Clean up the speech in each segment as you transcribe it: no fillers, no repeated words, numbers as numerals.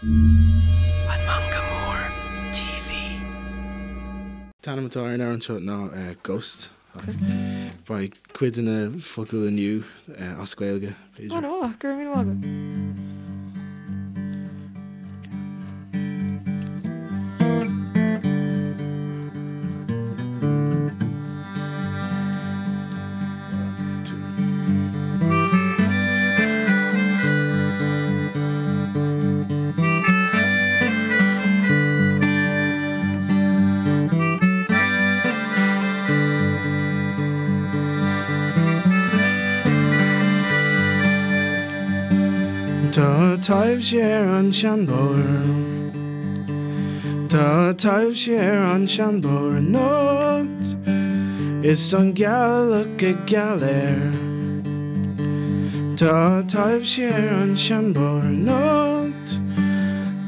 on Mangamore TV. Tanamatar in Aaron shot now Ghost. By quid in a fuckle the new Osquelga. Oh no, Gurmy Waga. Ta type share on Shanbor. Ta type share on Shanbor. Note it's on Galaka Galer. Ta type share on Shanbor. Note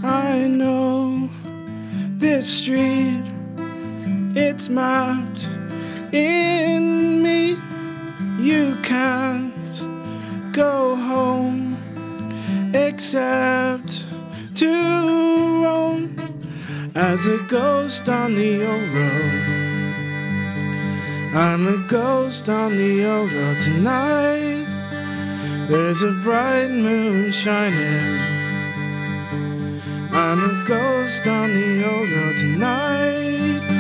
I know this street, it's mapped in me. You can't go home except to roam as a ghost on the old road. I'm a ghost on the old road tonight. There's a bright moon shining. I'm a ghost on the old road tonight.